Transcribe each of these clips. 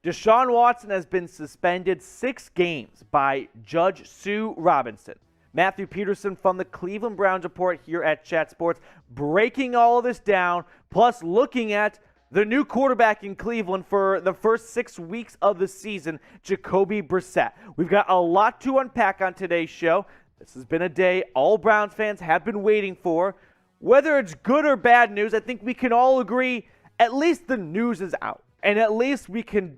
Deshaun Watson has been suspended 6 games by Judge Sue Robinson. Matthew Peterson from the Cleveland Browns Report here at Chat Sports, breaking all of this down, plus looking at the new quarterback in Cleveland for the first 6 weeks of the season, Jacoby Brissett. We've got a lot to unpack on today's show. This has been a day all Browns fans have been waiting for. Whether it's good or bad news, I think we can all agree at least the news is out. And at least we can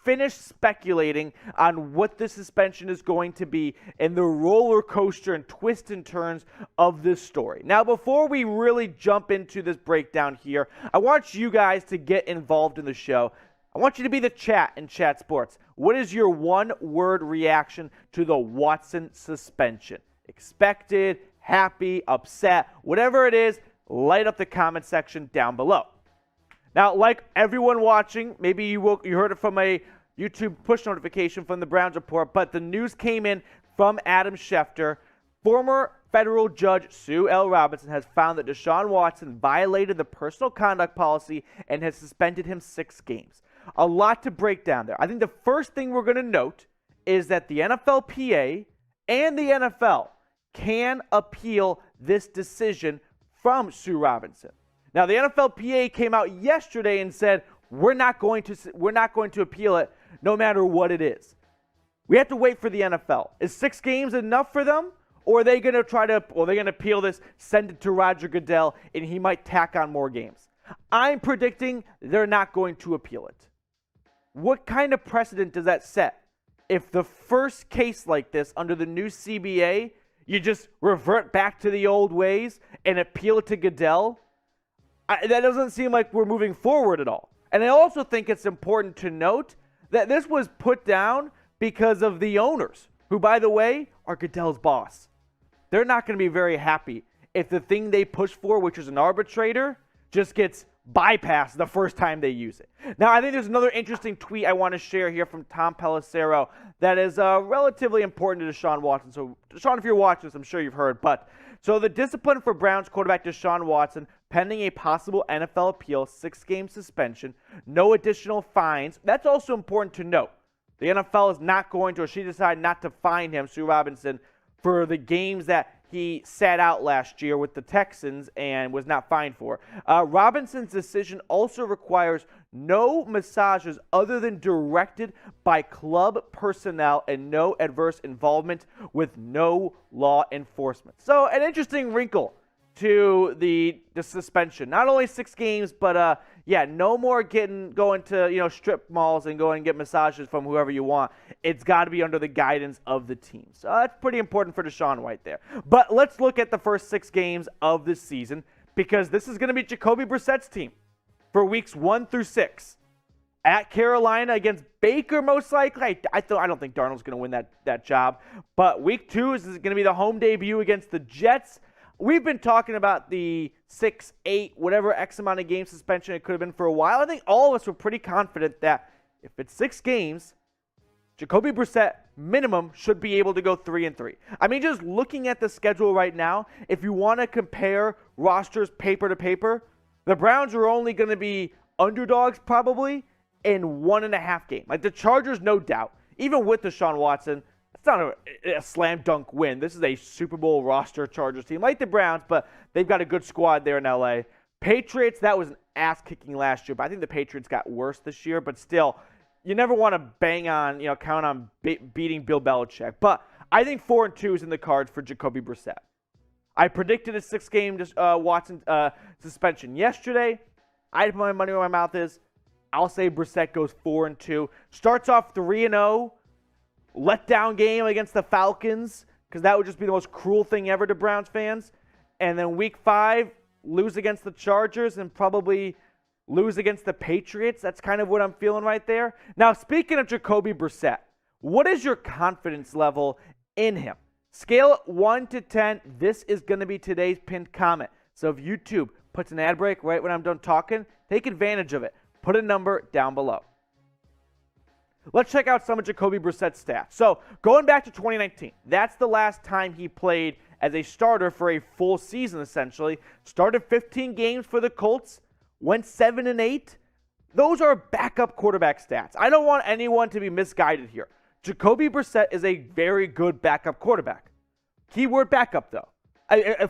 finish speculating on what the suspension is going to be and the roller coaster and twists and turns of this story. Now, before we really jump into this breakdown here, I want you guys to get involved in the show. I want you to be the chat in Chat Sports. What is your one-word reaction to the Watson suspension? Expected, happy, upset, whatever it is, light up the comment section down below. Now, like everyone watching, maybe you heard it from a YouTube push notification from the Browns Report, but the news came in from Adam Schefter. Former federal judge Sue L. Robinson has found that Deshaun Watson violated the personal conduct policy and has suspended him 6 games. A lot to break down there. I think the first thing we're going to note is that the NFLPA and the NFL can appeal this decision from Sue Robinson. Now, the NFLPA came out yesterday and said, we're not going to appeal it no matter what it is. We have to wait for the NFL. Is 6 games enough for them? Or are they going to appeal this, send it to Roger Goodell, and he might tack on more games? I'm predicting they're not going to appeal it. What kind of precedent does that set? If the first case like this under the new CBA, you just revert back to the old ways and appeal it to Goodell, that doesn't seem like we're moving forward at all. And I also think it's important to note that this was put down because of the owners, who, by the way, are Goodell's boss. They're not going to be very happy if the thing they push for, which is an arbitrator, just gets bypassed the first time they use it. Now, I think there's another interesting tweet I want to share here from Tom Pelissero that is relatively important to Deshaun Watson. So, Deshaun, if you're watching this, I'm sure you've heard. So the discipline for Browns quarterback Deshaun Watson, pending a possible NFL appeal, 6-game suspension, no additional fines. That's also important to note. The NFL is not going to, or she decided not to fine him, Sue Robinson, for the games that he sat out last year with the Texans and was not fined for. Robinson's decision also requires no massages other than directed by club personnel and no adverse involvement with no law enforcement. So an interesting wrinkle to the suspension. Not only 6 games, but no more going to strip malls and going and get massages from whoever you want. It's got to be under the guidance of the team. So that's pretty important for Deshaun right there. But let's look at the first 6 games of this season, because this is going to be Jacoby Brissett's team for weeks 1 through 6. At Carolina against Baker, most likely. I don't think Darnold's going to win that job. But week 2 is going to be the home debut against the Jets. We've been talking about the 6, 8, whatever X amount of game suspension it could have been for a while. I think all of us were pretty confident that if it's 6 games, Jacoby Brissett minimum should be able to go 3-3. I mean, just looking at the schedule right now, if you want to compare rosters paper to paper, the Browns are only going to be underdogs probably in 1.5 games. Like the Chargers, no doubt, even with Deshaun Watson, it's not a slam dunk win. This is a Super Bowl roster Chargers team like the Browns, but they've got a good squad there in LA. Patriots, that was an ass kicking last year, but I think the Patriots got worse this year. But still, you never want to count on beating Bill Belichick. But I think 4-2 is in the cards for Jacoby Brissett. I predicted a 6-game Watson suspension yesterday. I put my money where my mouth is. I'll say Brissett goes 4-2. Starts off 3-0. Letdown game against the Falcons, because that would just be the most cruel thing ever to Browns fans. And then week 5, lose against the Chargers and probably lose against the Patriots. That's kind of what I'm feeling right there. Now, speaking of Jacoby Brissett, what is your confidence level in him? Scale 1 to 10. This is going to be today's pinned comment. So if YouTube puts an ad break right when I'm done talking, take advantage of it. Put a number down below. Let's check out some of Jacoby Brissett's stats. So going back to 2019, that's the last time he played as a starter for a full season, essentially. Started 15 games for the Colts, went 7-8, Those are backup quarterback stats. I don't want anyone to be misguided here. Jacoby Brissett is a very good backup quarterback. Keyword backup, though.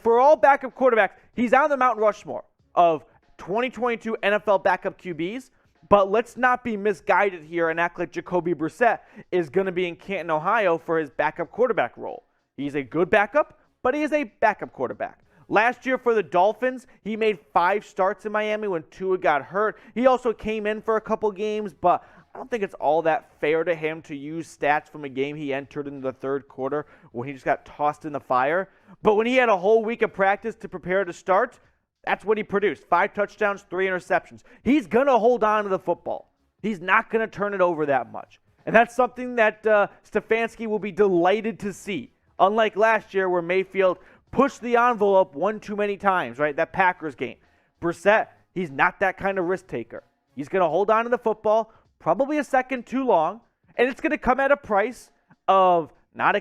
For all backup quarterbacks, he's on the Mount Rushmore of 2022 NFL backup QBs. But let's not be misguided here and act like Jacoby Brissett is going to be in Canton, Ohio for his backup quarterback role. He's a good backup, but he is a backup quarterback. Last year for the Dolphins, he made 5 starts in Miami when Tua got hurt. He also came in for a couple games, but I don't think it's all that fair to him to use stats from a game he entered in the third quarter when he just got tossed in the fire. But when he had a whole week of practice to prepare to start, that's what he produced. 5 touchdowns, 3 interceptions. He's going to hold on to the football. He's not going to turn it over that much. And that's something that Stefanski will be delighted to see. Unlike last year where Mayfield pushed the envelope one too many times, right? That Packers game. Brissett, he's not that kind of risk taker. He's going to hold on to the football, probably a second too long, and it's going to come at a price of not,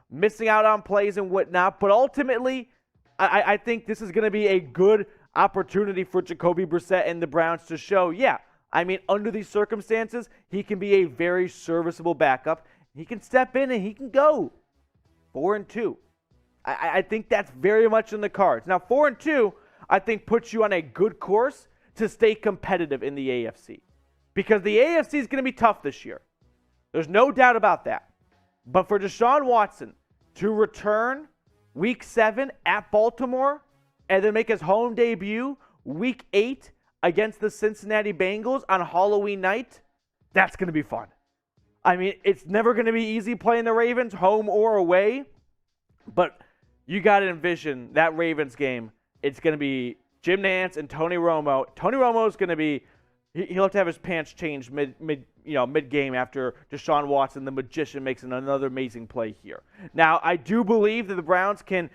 missing out on plays and whatnot. But ultimately, I think this is going to be a good opportunity for Jacoby Brissett and the Browns to show, under these circumstances, he can be a very serviceable backup. He can step in and he can go 4-2. I think that's very much in the cards. Now, 4-2, I think puts you on a good course to stay competitive in the AFC. Because the AFC is going to be tough this year. There's no doubt about that. But for Deshaun Watson to return Week 7 at Baltimore and then make his home debut Week 8 against the Cincinnati Bengals on Halloween night, that's going to be fun. It's never going to be easy playing the Ravens, home or away. But you got to envision that Ravens game. It's going to be Jim Nantz and Tony Romo. Tony Romo is going to be, he'll have to have his pants changed mid-game after Deshaun Watson, the magician, makes another amazing play here. Now, I do believe that the Browns can,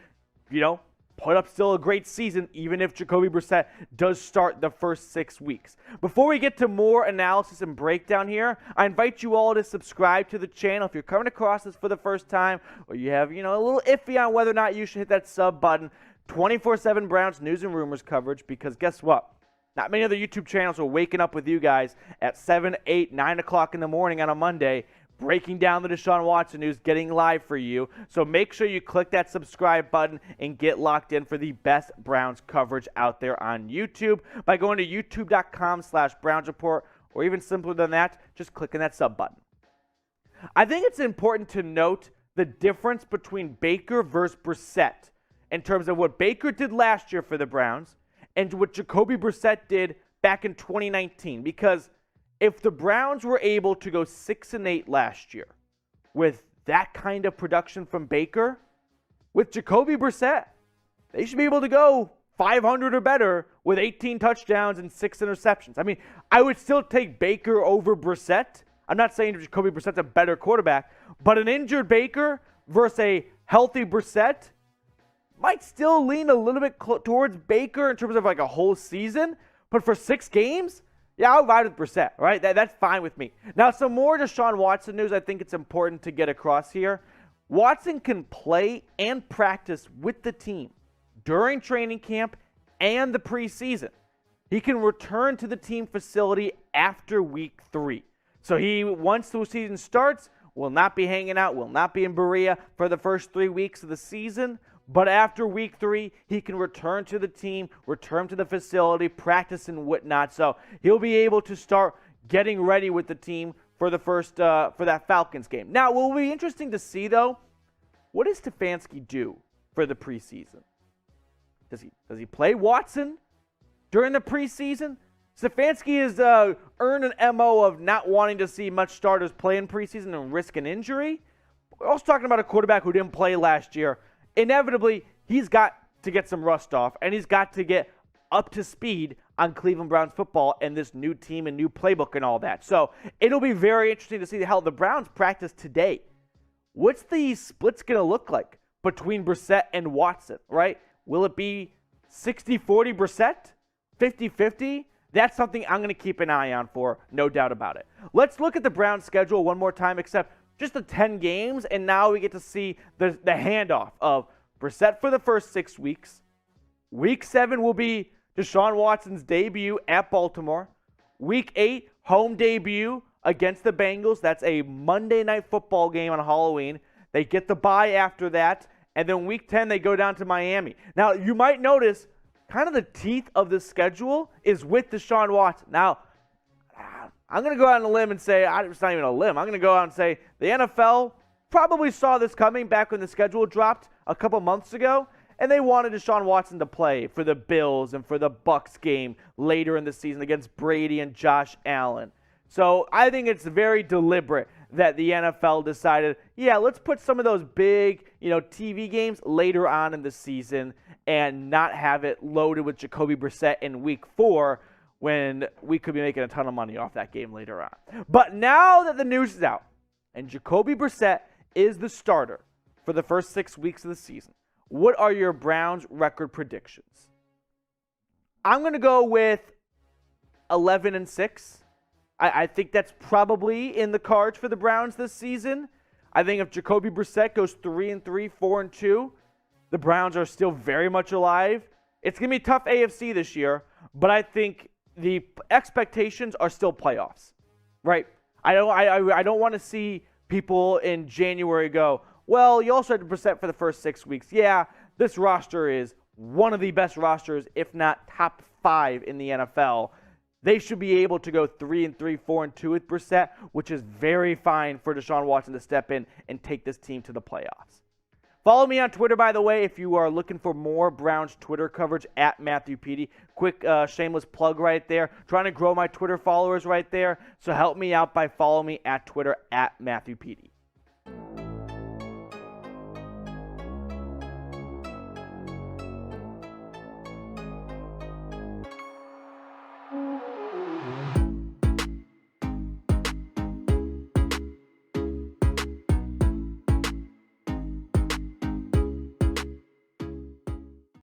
put up still a great season, even if Jacoby Brissett does start the first 6 weeks. Before we get to more analysis and breakdown here, I invite you all to subscribe to the channel. If you're coming across this for the first time, or you have, a little iffy on whether or not you should hit that sub button, 24/7 Browns news and rumors coverage, because guess what? Not many other YouTube channels are waking up with you guys at 7, 8, 9 o'clock in the morning on a Monday, breaking down the Deshaun Watson news, getting live for you. So make sure you click that subscribe button and get locked in for the best Browns coverage out there on YouTube by going to youtube.com/Browns Report, or even simpler than that, just clicking that sub button. I think it's important to note the difference between Baker versus Brissett in terms of what Baker did last year for the Browns and what Jacoby Brissett did back in 2019. Because if the Browns were able to go 6-8 last year with that kind of production from Baker, with Jacoby Brissett, they should be able to go 500 or better with 18 touchdowns and 6 interceptions. I would still take Baker over Brissett. I'm not saying Jacoby Brissett's a better quarterback, but an injured Baker versus a healthy Brissett might still lean a little bit towards Baker in terms of like a whole season. But for 6 games, I'll ride with Brissett, right? That's fine with me. Now, some more Deshaun Watson news I think it's important to get across here. Watson can play and practice with the team during training camp and the preseason. He can return to the team facility after week 3. So he, once the season starts, will not be hanging out, will not be in Berea for the first 3 weeks of the season. But after week 3, he can return to the team, return to the facility, practice and whatnot. So he'll be able to start getting ready with the team for the first for that Falcons game. Now, what will be interesting to see though, what does Stefanski do for the preseason? Does he play Watson during the preseason? Stefanski has earned an MO of not wanting to see much starters play in preseason and risk an injury. We're also talking about a quarterback who didn't play last year. Inevitably, he's got to get some rust off, and he's got to get up to speed on Cleveland Browns football and this new team and new playbook and all that. So it'll be very interesting to see how the Browns practice today. What's the splits going to look like between Brissett and Watson, right? Will it be 60-40 Brissett? 50-50? That's something I'm going to keep an eye on for, no doubt about it. Let's look at the Browns schedule one more time, except just the 10 games, and now we get to see the handoff of Brissett for the first 6 weeks. Week 7 will be Deshaun Watson's debut at Baltimore. Week 8, home debut against the Bengals. That's a Monday Night Football game on Halloween. They get the bye after that. And then Week 10, they go down to Miami. Now, you might notice kind of the teeth of the schedule is with Deshaun Watson. Now, I'm going to go out on a limb and say, it's not even a limb. I'm going to go out and say the NFL probably saw this coming back when the schedule dropped a couple months ago, and they wanted Deshaun Watson to play for the Bills and for the Bucs game later in the season against Brady and Josh Allen. So I think it's very deliberate that the NFL decided, yeah, let's put some of those big, TV games later on in the season and not have it loaded with Jacoby Brissett in Week 4 when we could be making a ton of money off that game later on. But now that the news is out and Jacoby Brissett is the starter for the first 6 weeks of the season, what are your Browns record predictions? I'm going to go with 11-6. I think that's probably in the cards for the Browns this season. I think if Jacoby Brissett goes 3-3, 4-2, the Browns are still very much alive. It's going to be tough AFC this year, but I think the expectations are still playoffs, right? I don't want to see people in January go, well, you also had Brissett for the first 6 weeks. Yeah, this roster is one of the best rosters, if not top 5 in the NFL. They should be able to go 3-3, 4-2 with Brissett, which is very fine for Deshaun Watson to step in and take this team to the playoffs. Follow me on Twitter, by the way, if you are looking for more Browns Twitter coverage at Matthew Petey. Quick shameless plug right there. Trying to grow my Twitter followers right there. So help me out by following me at Twitter at Matthew Petey.